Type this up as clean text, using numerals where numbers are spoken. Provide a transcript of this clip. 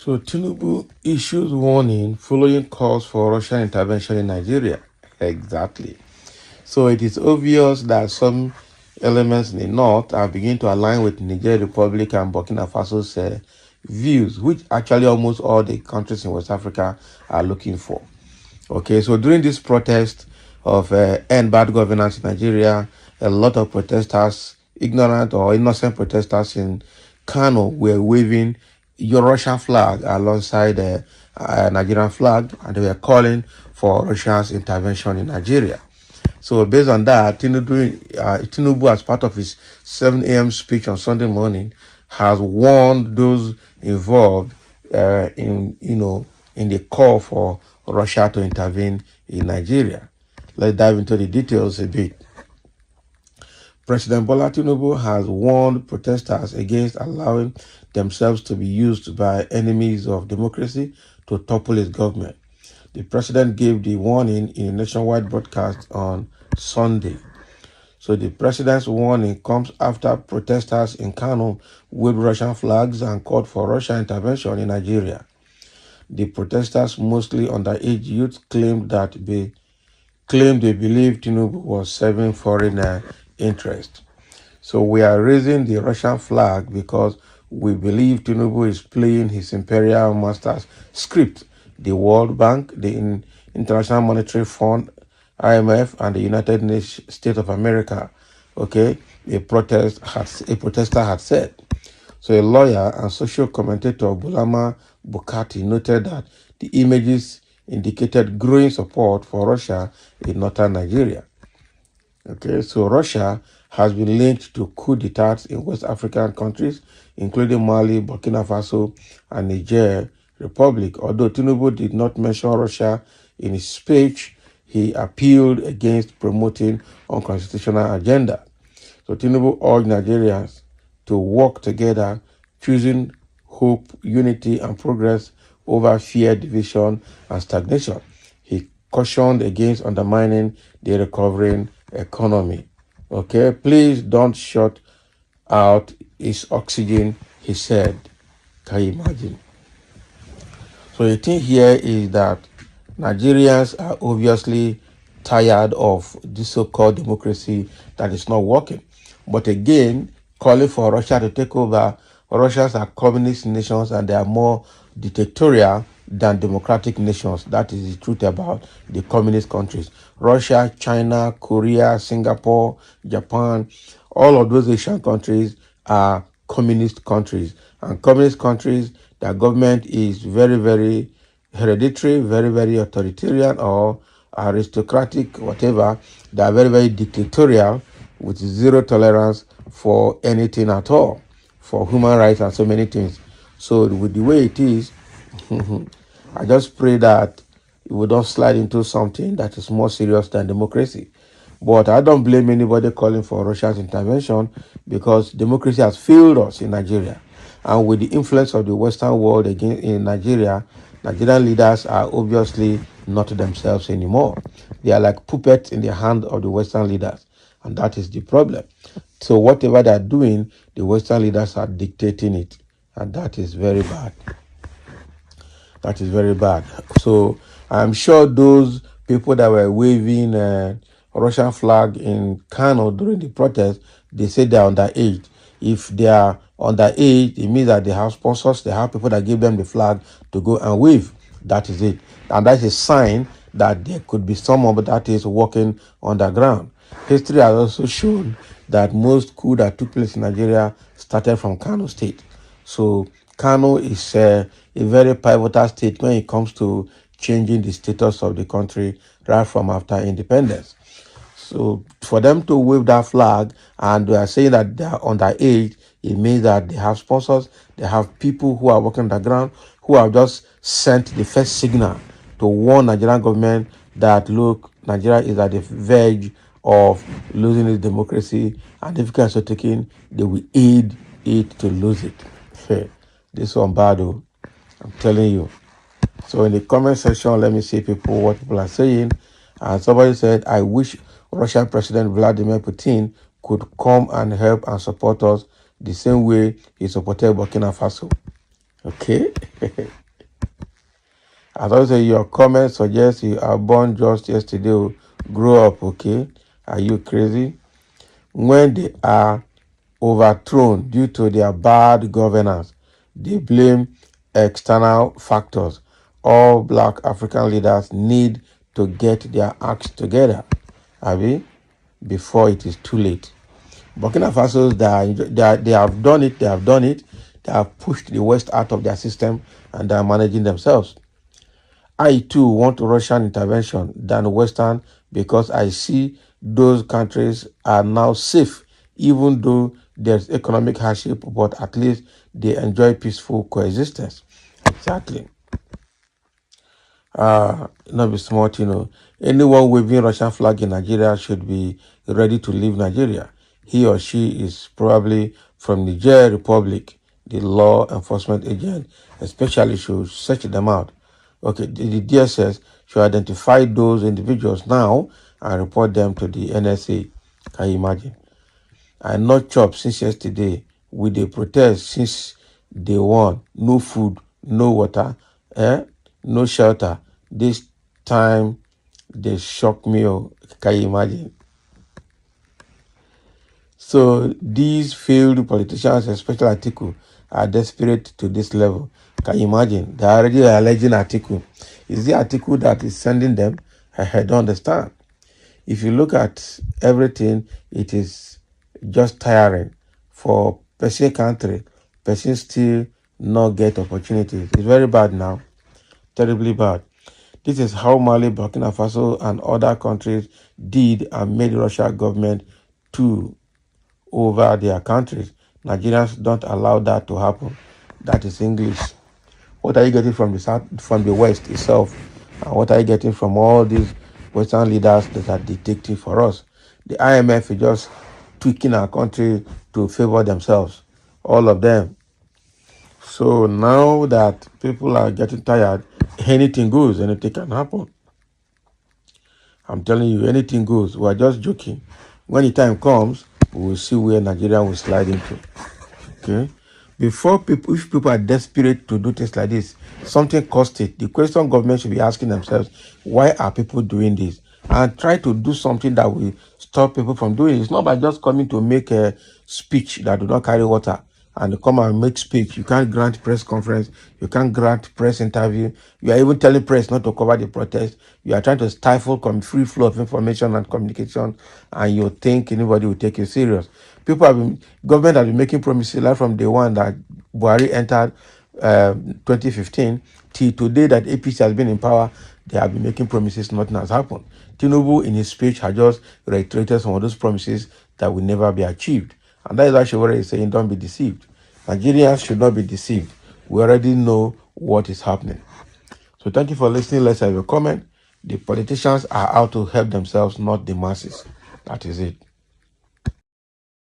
So Tinubu issues warning following calls for Russian intervention in Nigeria. Exactly. So it is obvious that some elements in the north are beginning to align with Niger Republic and Burkina Faso's views, which actually almost all the countries in West Africa are looking for. Okay, so during this protest of end bad governance in Nigeria, a lot of protesters, ignorant or innocent protesters in Kano, were waving your Russian flag alongside the Nigerian flag, and they were calling for Russia's intervention in Nigeria. So based on that, Tinubu, as part of his 7 a.m. speech on Sunday morning, has warned those involved in the call for Russia to intervene in Nigeria. Let's dive into the details a bit. President Bola Tinubu has warned protesters against allowing themselves to be used by enemies of democracy to topple his government. The president gave the warning in a nationwide broadcast on Sunday. So the president's warning comes after protesters in Kano waved Russian flags and called for Russian intervention in Nigeria. The protesters, mostly underage youth, claimed they believed Tinubu was serving foreign interest. So we are raising the Russian flag because we believe Tinubu is playing his imperial master's script. The World Bank, the International Monetary Fund, IMF, and the United States of America, okay, a protester had said. So a lawyer and social commentator Bulama Bukati noted that the images indicated growing support for Russia in northern Nigeria. Okay, so Russia has been linked to coup d'etats in West African countries, including Mali, Burkina Faso, and Niger Republic. Although Tinubu did not mention Russia in his speech, he appealed against promoting unconstitutional agenda. So Tinubu urged Nigerians to work together, choosing hope, unity, and progress over fear, division, and stagnation. He cautioned against undermining the recovering economy. Okay, please don't shut out his oxygen, he said. Can you imagine? So the thing here is that Nigerians are obviously tired of this so-called democracy that is not working. But again, calling for Russia to take over, Russians are communist nations and they are more dictatorial than democratic nations. That is the truth about the communist countries. Russia, China, Korea, Singapore, Japan, all of those Asian countries are communist countries. And communist countries, their government is very, very hereditary, very, very authoritarian or aristocratic, whatever. They are very, very dictatorial with zero tolerance for anything at all, for human rights and so many things. So with the way it is, I just pray that we don't slide into something that is more serious than democracy. But I don't blame anybody calling for Russia's intervention because democracy has failed us in Nigeria. And with the influence of the Western world in Nigeria, Nigerian leaders are obviously not themselves anymore. They are like puppets in the hand of the Western leaders. And that is the problem. So whatever they are doing, the Western leaders are dictating it. And that is very bad. That is very bad. So I'm sure those people that were waving Russian flag in Kano during the protest, they say they are underage. If they are underage, it means that they have sponsors, they have people that give them the flag to go and wave. That is it. And that is a sign that there could be someone that is working underground. History has also shown that most coup that took place in Nigeria started from Kano State. So Kano is a very pivotal state when it comes to changing the status of the country right from after independence. So for them to wave that flag and they are saying that they are underage, it means that they have sponsors, they have people who are working underground, who have just sent the first signal to warn Nigerian government that, look, Nigeria is at the verge of losing its democracy, and if it can start taking, they will aid it to lose it. This one bad, though. I'm telling you. So in the comment section, let me see what people are saying. And somebody said, I wish Russian President Vladimir Putin could come and help and support us the same way he supported Burkina Faso. Okay. As I say, your comment suggests you are born just yesterday. Grow up, okay? Are you crazy? When they are overthrown due to their bad governance, they blame external factors. All black African leaders need to get their acts together, Abi, before it is too late. Burkina Faso, they have done it, they have pushed the West out of their system and they are managing themselves. I too want Russian intervention than Western because I see those countries are now safe, even though there's economic hardship, but at least they enjoy peaceful coexistence. Exactly. Not be smart, Anyone waving Russian flag in Nigeria should be ready to leave Nigeria. He or she is probably from Niger Republic. The law enforcement agent especially should search them out. Okay, the DSS should identify those individuals now and report them to the NSA. Can you imagine? I not chop since yesterday. We dey protest since day one. No food, no water, no shelter. This time they shock me. Oh, can you imagine? So these failed politicians, especially Atiku, are desperate to this level. Can you imagine? They are already alleging Atiku. Is the Atiku that is sending them? I don't understand. If you look at everything, it is just tiring for person country. Person still not get opportunities. It's very bad now, terribly bad. This is how Mali, Burkina Faso, and other countries did and made Russia government to over their countries. Nigerians don't allow that to happen. That is English. What are you getting from the South, from the West itself? And what are you getting from all these Western leaders that are dictating for us? The IMF is just tweaking our country to favor themselves. All of them. So now that people are getting tired, anything goes, anything can happen. I'm telling you, anything goes. We are just joking. When the time comes, we will see where Nigeria will slide into. Okay? Before people, if people are desperate to do things like this, something cost it. The question government should be asking themselves, why are people doing this? And try to do something that will stop people from doing it. It's not by just coming to make a speech that do not carry water and come and make speech. You can't grant press conference. You can't grant press interview. You are even telling press not to cover the protest. You are trying to stifle free flow of information and communication, and you think anybody will take you serious. Government have been making promises like from day one that Buhari entered 2015 till today that APC has been in power. They have been making promises, nothing has happened. Tinubu in his speech has just reiterated some of those promises that will never be achieved. And that is why Shewore is saying, don't be deceived. Nigerians should not be deceived. We already know what is happening. So thank you for listening. Let's have a comment. The politicians are out to help themselves, not the masses. That is it.